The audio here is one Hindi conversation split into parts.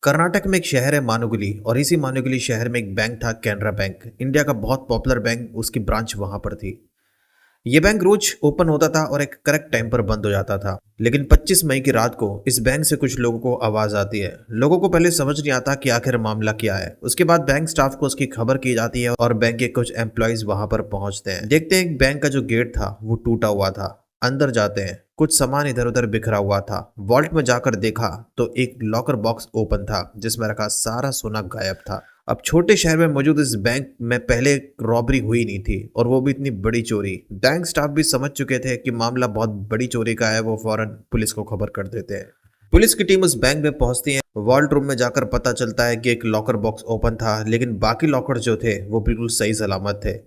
कर्नाटक में एक शहर है मानुगुली और इसी मानुगुली शहर में एक बैंक था कैनरा बैंक। इंडिया का बहुत पॉपुलर बैंक, उसकी ब्रांच वहां पर थी। ये बैंक रोज ओपन होता था और एक करेक्ट टाइम पर बंद हो जाता था। लेकिन 25 मई की रात को इस बैंक से कुछ लोगों को आवाज आती है। लोगों को पहले समझ नहीं आता कि आखिर मामला क्या है। उसके बाद बैंक स्टाफ को उसकी खबर की जाती है और बैंक के कुछ एम्प्लॉयज वहां पर पहुंचते हैं। देखते हैं बैंक का जो गेट था वो टूटा हुआ था। अंदर जाते हैं, कुछ सामान इधर उधर बिखरा हुआ था। वॉल्ट में जाकर देखा तो एक लॉकर बॉक्स ओपन था जिसमें रखा सारा सोना गायब था। अब छोटे शहर में मौजूद इस बैंक में पहले रॉबरी हुई नहीं थी और वो भी इतनी बड़ी चोरी। बैंक स्टाफ भी समझ चुके थे कि मामला बहुत बड़ी चोरी का है। वो फौरन पुलिस को खबर कर देते हैं। पुलिस की टीम उस बैंक में पहुंचती है। वॉल्ट रूम में जाकर पता चलता है कि एक लॉकर बॉक्स ओपन था, लेकिन बाकी लॉकर जो थे वो बिल्कुल सही सलामत थे।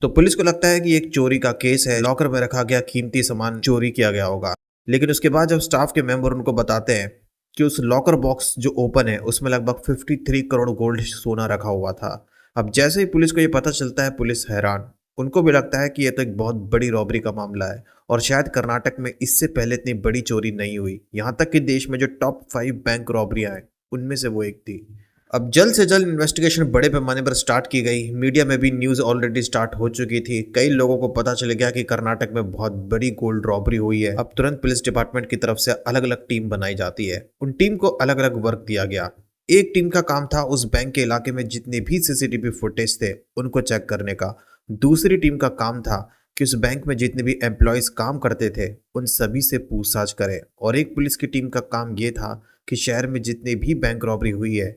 तो पुलिस को लगता है कि एक चोरी का केस है, लॉकर में रखा गया कीमती सामान चोरी किया गया होगा। लेकिन उसके बाद जब स्टाफ के मेंबर उनको बताते हैं कि उस लॉकर बॉक्स जो ओपन है उसमें लगभग 53 करोड़ गोल्ड सोना रखा हुआ था। अब जैसे ही पुलिस को ये पता चलता है, पुलिस हैरान। उनको भी लगता है कि ये तो एक बहुत बड़ी रॉबरी का मामला है और शायद कर्नाटक में इससे पहले इतनी बड़ी चोरी नहीं हुई। यहाँ तक कि देश में जो टॉप 5 बैंक रॉबरियां हैं उनमें से वो एक थी। अब जल्द से जल्द इन्वेस्टिगेशन बड़े पैमाने पर स्टार्ट की गई। मीडिया में भी न्यूज़ ऑलरेडी स्टार्ट हो चुकी थी। कई लोगों को पता चल गया कि कर्नाटक में बहुत बड़ी गोल्ड रॉबरी हुई है। अब तुरंत पुलिस डिपार्टमेंट की तरफ से अलग अलग टीम बनाई जाती है। उन टीम को अलग अलग वर्क दिया गया। एक टीम का काम था उस बैंक के इलाके में जितने भी सीसीटीवी फुटेज थे उनको चेक करने का। दूसरी टीम का काम था कि उस बैंक में जितने भी एम्प्लॉयज काम करते थे उन सभी से पूछताछ करें। और एक पुलिस की टीम का काम ये था कि शहर में जितनी भी बैंक रॉबरी हुई है,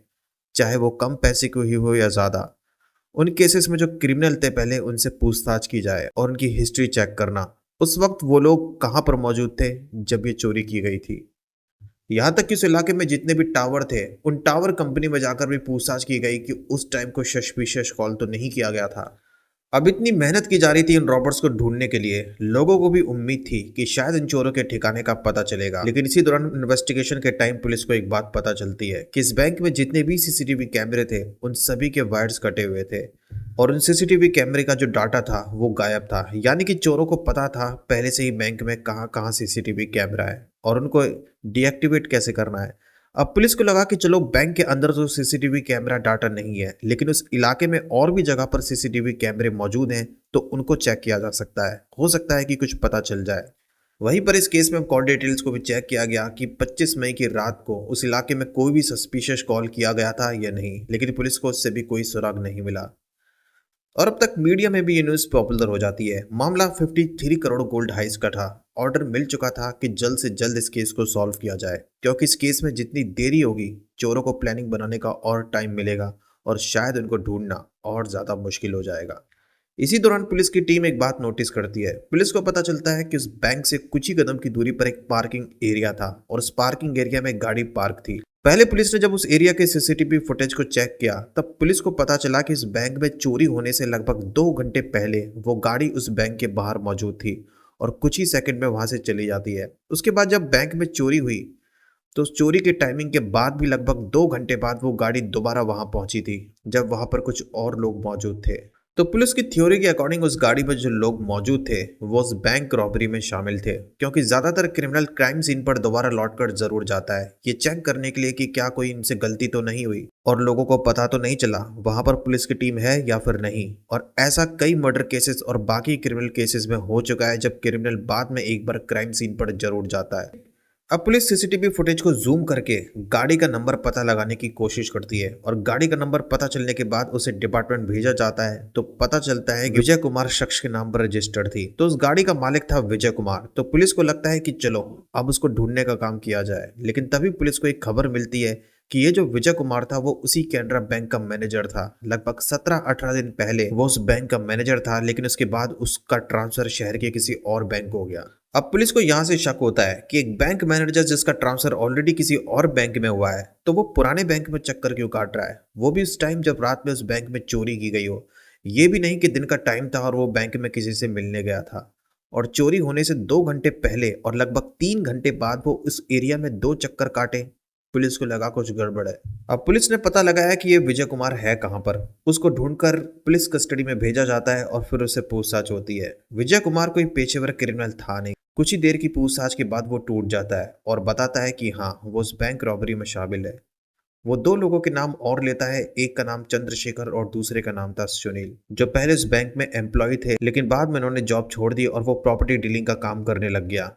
चाहे वो कम पैसे की हुई हो या ज़्यादा, उन केसेस में जो क्रिमिनल थे पहले उनसे पूछताछ की जाए और उनकी हिस्ट्री चेक करना। उस वक्त वो लोग कहाँ पर मौजूद थे जब ये चोरी की गई थी। यहाँ तक कि उस इलाके में जितने भी टावर थे उन टावर कंपनी में जाकर भी पूछताछ की गई कि उस टाइम को सस्पिशियस कॉल तो नहीं किया गया था। अब इतनी मेहनत की जा रही थी इन रॉबर्ट्स को ढूंढने के लिए। लोगों को भी उम्मीद थी कि शायद इन चोरों के ठिकाने का पता चलेगा। लेकिन इसी दौरान इन्वेस्टिगेशन के टाइम पुलिस को एक बात पता चलती है कि इस बैंक में जितने भी सीसीटीवी कैमरे थे उन सभी के वायर्स कटे हुए थे और उन सीसीटीवी कैमरे का जो डाटा था वो गायब था। यानी कि चोरों को पता था पहले से ही बैंक में कहाँ कहाँ सीसीटीवी कैमरा है और उनको डीएक्टिवेट कैसे करना है। अब पुलिस को लगा कि चलो बैंक के अंदर तो सीसीटीवी कैमरा डाटा नहीं है, लेकिन उस इलाके में और भी जगह पर सीसीटीवी कैमरे मौजूद हैं तो उनको चेक किया जा सकता है। हो सकता है कि कुछ पता चल जाए। वहीं पर इस केस में कॉल डिटेल्स को भी चेक किया गया कि 25 मई की रात को उस इलाके में कोई भी सस्पिशियस कॉल किया गया था या नहीं, लेकिन पुलिस को उससे भी कोई सुराग नहीं मिला। और अब तक मीडिया में भी ये न्यूज़ पॉपुलर हो जाती है। मामला 53 करोड़ गोल्ड हाइस का था। ऑर्डर मिल चुका था कि जल्द से जल्द इस केस को सॉल्व किया जाए, क्योंकि इस केस में जितनी देरी होगी चोरों को प्लानिंग बनाने का और टाइम मिलेगा और शायद उनको ढूंढना और ज़्यादा मुश्किल हो जाएगा। इसी दौरान पुलिस की टीम एक बात नोटिस करती है। पुलिस को पता चलता है कि उस बैंक से कुछ ही कदम की दूरी पर एक पार्किंग एरिया था और उस पार्किंग एरिया में गाड़ी पार्क थी। पहले पुलिस ने जब उस एरिया के सीसीटीवी फुटेज को चेक किया तब पुलिस को पता चला कि इस बैंक में चोरी होने से लगभग 2 घंटे पहले वो गाड़ी उस बैंक के बाहर मौजूद थी और कुछ ही सेकंड में वहां से चली जाती है। उसके बाद जब बैंक में चोरी हुई तो उस चोरी के टाइमिंग के बाद भी लगभग 2 घंटे बाद वो गाड़ी दोबारा वहां पहुंची थी, जब वहां पर कुछ और लोग मौजूद थे। तो पुलिस की थ्योरी के अकॉर्डिंग उस गाड़ी में जो लोग मौजूद थे वो उस बैंक रॉबरी में शामिल थे, क्योंकि ज्यादातर क्रिमिनल क्राइम सीन पर दोबारा लौटकर जरूर जाता है ये चेक करने के लिए कि क्या कोई इनसे गलती तो नहीं हुई और लोगों को पता तो नहीं चला वहां पर पुलिस की टीम है या फिर नहीं। और ऐसा कई मर्डर केसेस और बाकी क्रिमिनल केसेस में हो चुका है जब क्रिमिनल बाद में एक बार क्राइम सीन पर जरूर जाता है। अब पुलिस सीसीटीवी फुटेज को जूम करके गाड़ी का नंबर पता लगाने की कोशिश करती है और गाड़ी का नंबर पता चलने के बाद उसे डिपार्टमेंट भेजा जाता है तो पता चलता है कि विजय कुमार शख्स के नाम पर रजिस्टर्ड थी। तो उस गाड़ी का मालिक था विजय कुमार। तो पुलिस को लगता है कि चलो अब उसको ढूंढने का काम किया जाए। लेकिन तभी पुलिस को एक खबर मिलती है कि ये जो विजय कुमार था वो उसी कैनरा बैंक का मैनेजर था। लगभग 17-18 दिन पहले वो उस बैंक का मैनेजर था, लेकिन उसके बाद उसका ट्रांसफर शहर के किसी और बैंक हो गया। अब पुलिस को यहाँ से शक होता है कि एक बैंक मैनेजर जिसका ट्रांसफर ऑलरेडी किसी और बैंक में हुआ है तो वो पुराने बैंक में चक्कर क्यों काट रहा है, वो भी उस टाइम जब रात में उस बैंक में चोरी की गई हो। ये भी नहीं कि दिन का टाइम था और वो बैंक में किसी से मिलने गया था। और चोरी होने से 2 घंटे पहले और लगभग 3 घंटे बाद वो उस एरिया में 2 चक्कर काटे। पुलिस को लगा कुछ गड़बड़ है। अब पुलिस ने पता लगाया कि ये विजय कुमार है कहाँ पर। उसको ढूंढकर पुलिस कस्टडी में भेजा जाता है और फिर उससे पूछताछ होती है। विजय कुमार कोई पेशेवर क्रिमिनल था नहीं। कुछ ही देर की पूछताछ के बाद वो टूट जाता है और बताता है कि हाँ वो उस बैंक रॉबरी में शामिल है। वो दो लोगों के नाम और लेता है, एक का नाम चंद्रशेखर और दूसरे का नाम था सुनील, जो पहले उस बैंक में एम्प्लॉय थे, लेकिन बाद में उन्होंने जॉब छोड़ दी और वो प्रॉपर्टी डीलिंग का काम करने लग गया।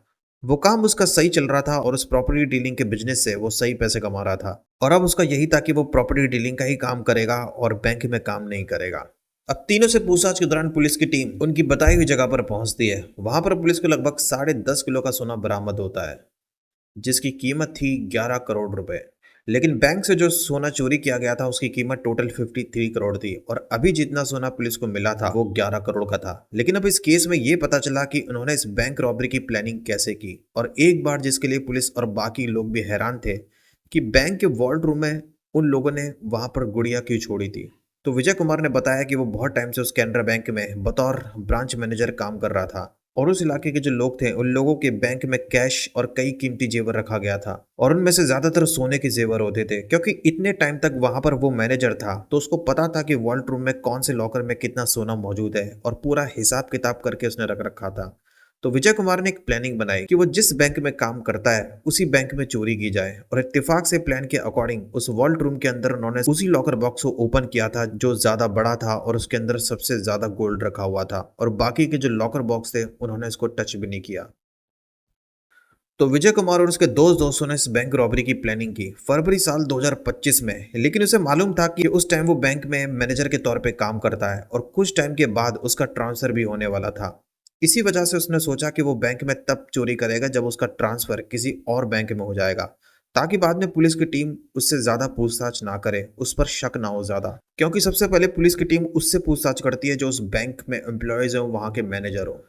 वो काम उसका सही चल रहा था और उस प्रॉपर्टी डीलिंग के बिजनेस से वो सही पैसे कमा रहा था, और अब उसका यही था कि वो प्रॉपर्टी डीलिंग का ही काम करेगा और बैंक में काम नहीं करेगा। अब तीनों से पूछताछ के दौरान पुलिस की टीम उनकी बताई हुई जगह पर पहुंचती है। वहां पर पुलिस को लगभग 10.5 किलो का सोना बरामद होता है, जिसकी कीमत थी 11 करोड़ रुपए। लेकिन बैंक से जो सोना चोरी किया गया था उसकी कीमत टोटल 53 करोड़ थी, और अभी जितना सोना पुलिस को मिला था वो 11 करोड़ का था। लेकिन अब इस केस में ये पता चला कि उन्होंने इस बैंक रॉबरी की प्लानिंग कैसे की, और एक बार जिसके लिए पुलिस और बाकी लोग भी हैरान थे कि बैंक के वॉल्ट रूम में उन लोगों ने वहां पर गुड़िया क्यों छोड़ी थी। तो विजय कुमार ने बताया कि वो बहुत टाइम से उस कैनरा बैंक में बतौर ब्रांच मैनेजर काम कर रहा था, और उस इलाके के जो लोग थे उन लोगों के बैंक में कैश और कई कीमती जेवर रखा गया था, और उनमें से ज्यादातर सोने के जेवर होते थे, क्योंकि इतने टाइम तक वहां पर वो मैनेजर था तो उसको पता था कि वॉल्ट रूम में कौन से लॉकर में कितना सोना मौजूद है, और पूरा हिसाब किताब करके उसने रख रखा था। तो विजय कुमार ने एक प्लानिंग बनाई कि वो जिस बैंक में काम करता है उसी बैंक में चोरी की जाए, और इत्तेफाक से प्लान के अकॉर्डिंग उस वॉल्ट रूम के अंदर उन्होंने उसी लॉकर बॉक्स को ओपन किया था जो ज्यादा बड़ा था और उसके अंदर सबसे ज्यादा गोल्ड रखा हुआ था, और बाकी के जो लॉकर बॉक्स थे उन्होंने इसको टच भी नहीं किया। तो विजय कुमार और उसके दोस्तों ने इस बैंक रॉबरी की प्लानिंग की फरवरी साल 2025 में, लेकिन उसे मालूम था कि उस टाइम वो बैंक में मैनेजर के तौर पे काम करता है और कुछ टाइम के बाद उसका ट्रांसफर भी होने वाला था। इसी वजह से उसने सोचा कि वो बैंक में तब चोरी करेगा जब उसका ट्रांसफर किसी और बैंक में हो जाएगा, ताकि बाद में पुलिस की टीम उससे ज्यादा पूछताछ ना करे, उस पर शक ना हो ज्यादा, क्योंकि सबसे पहले पुलिस की टीम उससे पूछताछ करती है जो उस बैंक में एम्प्लॉयज हो, वहां के मैनेजर हो।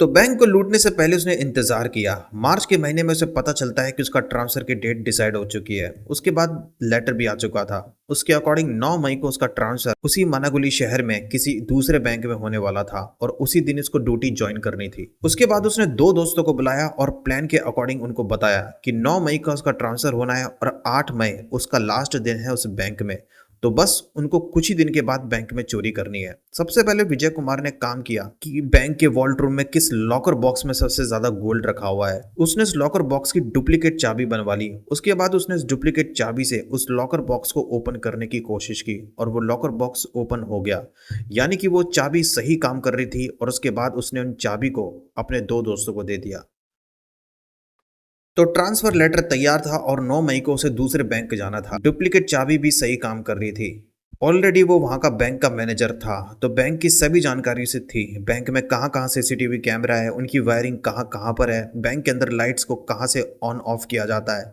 तो बैंक को लूटने से पहले उसने इंतजार किया। मार्च के महीने में उसे पता चलता है कि उसका ट्रांसफर की डेट डिसाइड हो चुकी है। उसके बाद लेटर भी आ चुका था। उसके अकॉर्डिंग 9 मई को उसका ट्रांसफर उसी मानागुली शहर में किसी दूसरे बैंक में होने वाला था, और उसी दिन उसको ड्यूटी ज्वाइन करनी थी। उसके बाद उसने दो दोस्तों को बुलाया और प्लान के अकॉर्डिंग उनको बताया कि 9 मई का उसका ट्रांसफर होना है और 8 मई उसका लास्ट दिन है उस बैंक में। तो बस उनको कुछ ही दिन के बाद बैंक में चोरी करनी है। सबसे पहले विजय कुमार ने काम किया कि बैंक के वॉल्ट रूम में किस लॉकर बॉक्स में सबसे ज्यादा गोल्ड रखा हुआ है, उसने इस लॉकर बॉक्स की डुप्लीकेट चाबी बनवा ली। उसके बाद उसने इस डुप्लीकेट चाबी से उस लॉकर बॉक्स को ओपन करने की कोशिश की, और वो लॉकर बॉक्स ओपन हो गया, यानी कि वो चाबी सही काम कर रही थी। और उसके बाद उसने उन चाबी को अपने दो दोस्तों को दे दिया। तो ट्रांसफर लेटर तैयार था और 9 मई को उसे दूसरे बैंक जाना था। डुप्लीकेट चाबी भी सही काम कर रही थी। ऑलरेडी वो वहां का बैंक का मैनेजर था, तो बैंक की सभी जानकारी उसे थी। बैंक में कहाँ कहाँ सीसीटीवी कैमरा है, उनकी वायरिंग कहाँ कहाँ पर है, बैंक के अंदर लाइट्स को कहाँ से ऑन ऑफ किया जाता है,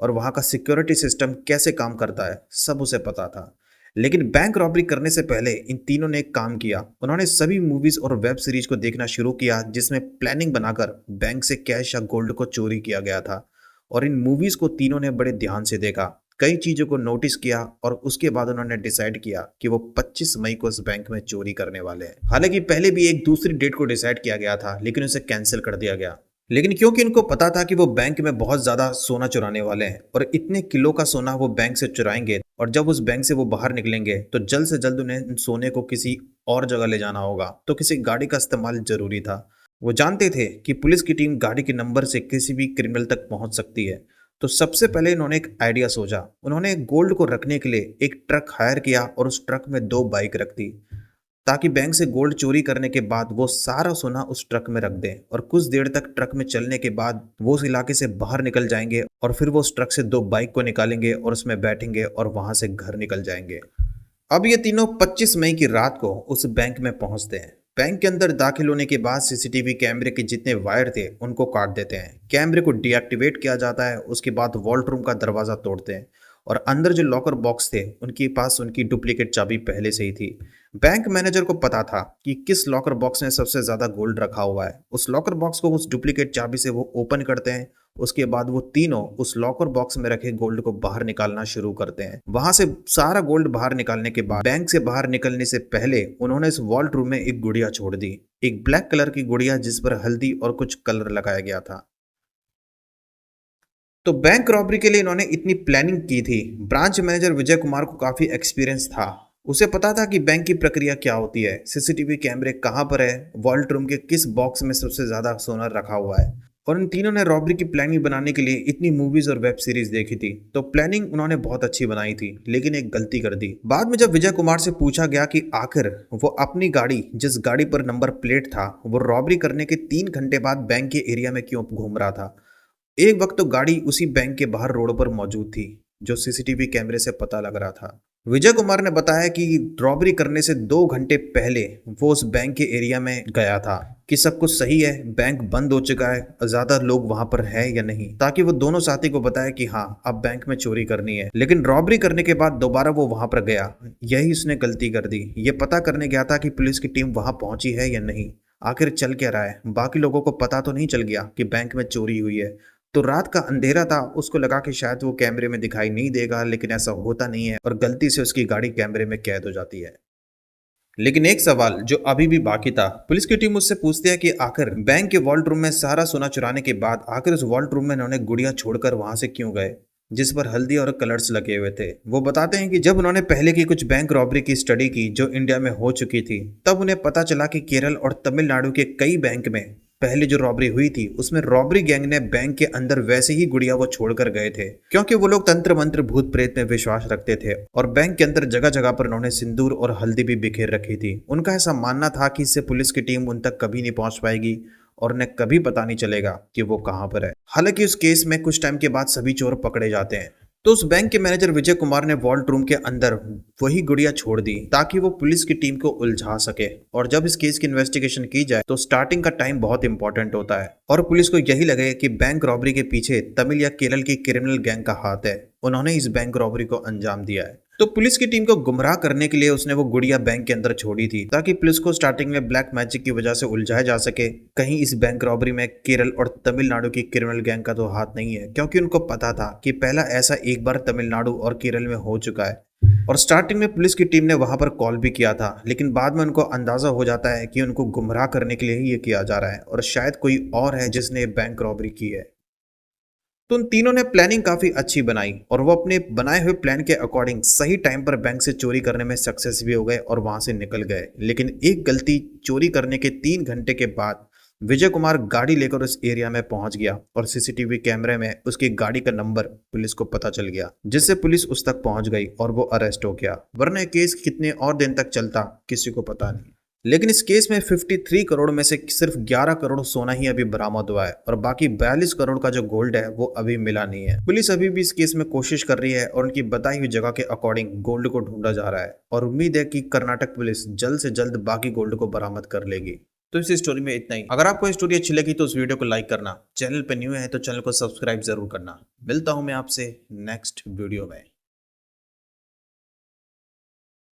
और वहां का सिक्योरिटी सिस्टम कैसे काम करता है, सब उसे पता था। लेकिन बैंक रॉबरी करने से पहले इन तीनों ने एक काम किया। उन्होंने सभी मूवीज और वेब सीरीज को देखना शुरू किया जिसमें प्लानिंग बनाकर बैंक से कैश या गोल्ड को चोरी किया गया था, और इन मूवीज को तीनों ने बड़े ध्यान से देखा, कई चीजों को नोटिस किया, और उसके बाद उन्होंने डिसाइड किया कि वो 25 मई को इस बैंक में चोरी करने वाले हैं। हालांकि पहले भी एक दूसरी डेट को डिसाइड किया गया था, लेकिन उसे कैंसिल कर दिया गया। लेकिन क्योंकि इनको पता था कि वो बैंक में बहुत ज्यादा सोना चुराने वाले हैं, और इतने किलो का सोना वो बैंक से चुराएंगे, और जब उस बैंक से वो बाहर निकलेंगे तो जल्द से जल्द उन्हें सोने को किसी और जगह ले जाना होगा, तो किसी गाड़ी का इस्तेमाल जरूरी था। वो जानते थे कि पुलिस की टीम गाड़ी के नंबर से किसी भी क्रिमिनल तक पहुंच सकती है। तो सबसे पहले इन्होंने एक आइडिया सोचा। उन्होंने गोल्ड को रखने के लिए एक ट्रक हायर किया और उस ट्रक में दो बाइक रख दी, ताकि बैंक से गोल्ड चोरी करने के बाद वो सारा सोना उस ट्रक में रख दें, और कुछ देर तक ट्रक में चलने के बाद वो उस इलाके से बाहर निकल जाएंगे, और फिर वो उस ट्रक से दो बाइक को निकालेंगे और उसमें बैठेंगे और वहां से घर निकल जाएंगे। अब ये तीनों 25 मई की रात को उस बैंक में पहुंचते हैं। बैंक के अंदर दाखिल होने के बाद सीसीटीवी कैमरे के जितने वायर थे उनको काट देते हैं, कैमरे को डीएक्टिवेट किया जाता है। उसके बाद वॉल्ट रूम का दरवाजा तोड़ते हैं, और अंदर जो लॉकर बॉक्स थे उनके पास उनकी डुप्लीकेट चाबी पहले से ही थी। बैंक मैनेजर को पता था कि किस लॉकर बॉक्स में सबसे ज्यादा गोल्ड रखा हुआ है। उस लॉकर बॉक्स को उस डुप्लीकेट चाबी से वो ओपन करते हैं। उसके बाद वो तीनों उस लॉकर बॉक्स में रखे गोल्ड को बाहर निकालना शुरू करते हैं। वहां से सारा गोल्ड बाहर निकालने के बाद बैंक से बाहर निकलने से पहले उन्होंने इस वॉल्ट रूम में एक गुड़िया छोड़ दी, एक ब्लैक कलर की गुड़िया जिस पर हल्दी और कुछ कलर लगाया गया था। तो बैंक रॉबरी के लिए इन्होंने इतनी प्लानिंग की थी। ब्रांच मैनेजर विजय कुमार को काफी एक्सपीरियंस था। उसे पता था कि बैंक की प्रक्रिया क्या होती है, सीसीटीवी कैमरे कहाँ पर है, वॉल्ट रूम के किस बॉक्स में सबसे ज्यादा सोना रखा हुआ है। और इन तीनों ने रॉबरी की प्लानिंग बनाने के लिए इतनी मूवीज और वेब सीरीज देखी थी, तो प्लानिंग उन्होंने बहुत अच्छी बनाई थी, लेकिन एक गलती कर दी। बाद में जब विजय कुमार से पूछा गया कि आखिर वो अपनी गाड़ी, जिस गाड़ी पर नंबर प्लेट था, वो रॉबरी करने के 3 घंटे बाद बैंक के एरिया में क्यों घूम रहा था। एक वक्त तो गाड़ी उसी बैंक के बाहर रोड पर मौजूद थी, जो सीसीटीवी कैमरे से पता लग रहा था। विजय कुमार ने बताया कि रॉबरी करने से 2 घंटे पहले वो उस बैंक के एरिया में गया था कि सब कुछ सही है, बैंक बंद हो चुका है, ज्यादा लोग वहां पर है या नहीं, ताकि वो दोनों साथी को बताए कि हाँ अब बैंक में चोरी करनी है। लेकिन रॉबरी करने के बाद दोबारा वो वहां पर गया, यही उसने गलती कर दी। ये पता करने गया था कि पुलिस की टीम वहां पहुंची है या नहीं, आखिर चल क्या रहा है, बाकी लोगों को पता तो नहीं चल गया कि बैंक में चोरी हुई है। तो रात का अंधेरा था, उसको लगा कि शायद वो कैमरे में दिखाई नहीं देगा, लेकिन ऐसा होता नहीं है और गलती से उसकी गाड़ी कैमरे में कैद हो जाती है। लेकिन एक सवाल जो अभी भी बाकी था, पुलिस की टीम उससे पूछती है कि आखिर बैंक के वॉल्ट रूम में सारा सोना चुराने के बाद आखिर उस वॉल्ट रूम में उन्होंने गुड़िया छोड़कर वहां से क्यों गए, जिस पर हल्दी और कलर्स लगे हुए थे। वो बताते हैं कि जब उन्होंने पहले की कुछ बैंक रॉबरी की स्टडी की जो इंडिया में हो चुकी थी, तब उन्हें पता चला कि केरल और तमिलनाडु के कई बैंक में पहले जो रॉबरी हुई थी उसमें रॉबरी गैंग ने बैंक के अंदर वैसे ही गुड़िया वो छोड़कर गए थे, क्योंकि वो लोग तंत्र मंत्र भूत प्रेत में विश्वास रखते थे और बैंक के अंदर जगह जगह पर उन्होंने सिंदूर और हल्दी भी बिखेर रखी थी। उनका ऐसा मानना था कि इससे पुलिस की टीम उन तक कभी नहीं पहुंच पाएगी और उन्हें कभी पता नहीं चलेगा कि वो कहां पर है। हालांकि उस केस में कुछ टाइम के बाद सभी चोर पकड़े जाते हैं। तो उस बैंक के मैनेजर विजय कुमार ने वॉल्ट रूम के अंदर वही गुड़िया छोड़ दी ताकि वो पुलिस की टीम को उलझा सके। और जब इस केस की इन्वेस्टिगेशन की जाए तो स्टार्टिंग का टाइम बहुत इंपॉर्टेंट होता है और पुलिस को यही लगे कि बैंक रॉबरी के पीछे तमिल या केरल की क्रिमिनल गैंग का हाथ है, उन्होंने इस बैंक रॉबरी को अंजाम दिया है। तो पुलिस की टीम को गुमराह करने के लिए उसने वो गुड़िया बैंक के अंदर छोड़ी थी ताकि पुलिस को स्टार्टिंग में ब्लैक मैजिक की वजह से उलझाया जा सके। कहीं इस बैंक रॉबरी में केरल और तमिलनाडु की क्रिमिनल गैंग का तो हाथ नहीं है, क्योंकि उनको पता था कि पहला ऐसा एक बार तमिलनाडु और केरल में हो चुका है। और स्टार्टिंग में पुलिस की टीम ने वहां पर कॉल भी किया था, लेकिन बाद में उनको अंदाजा हो जाता है कि उनको गुमराह करने के लिए ही ये किया जा रहा है और शायद कोई और है जिसने बैंक रॉबरी की है। तो उन तीनों ने प्लानिंग काफी अच्छी बनाई और वो अपने बनाए हुए प्लान के अकॉर्डिंग सही टाइम पर बैंक से चोरी करने में सक्सेस भी हो गए और वहां से निकल गए। लेकिन एक गलती, चोरी करने के 3 घंटे के बाद विजय कुमार गाड़ी लेकर उस एरिया में पहुंच गया और सीसीटीवी कैमरे में उसकी गाड़ी का नंबर पुलिस को पता चल गया, जिससे पुलिस उस तक पहुंच गई और वो अरेस्ट हो गया। वरना केस कितने और दिन तक चलता किसी को पता नहीं। लेकिन इस केस में 53 करोड़ में से सिर्फ 11 करोड़ सोना ही अभी बरामद हुआ है और बाकी 42 करोड़ का जो गोल्ड है वो अभी मिला नहीं है। पुलिस अभी भी इस केस में कोशिश कर रही है और उनकी बताई हुई जगह के अकॉर्डिंग गोल्ड को ढूंढा जा रहा है और उम्मीद है कि कर्नाटक पुलिस जल्द से जल्द बाकी गोल्ड को बरामद कर लेगी। तो इस स्टोरी में इतना ही। अगर आपको स्टोरी अच्छी लगी तो उस वीडियो को लाइक करना, चैनल पर न्यू है तो चैनल को सब्सक्राइब जरूर करना। मिलता हूं मैं आपसे नेक्स्ट वीडियो में।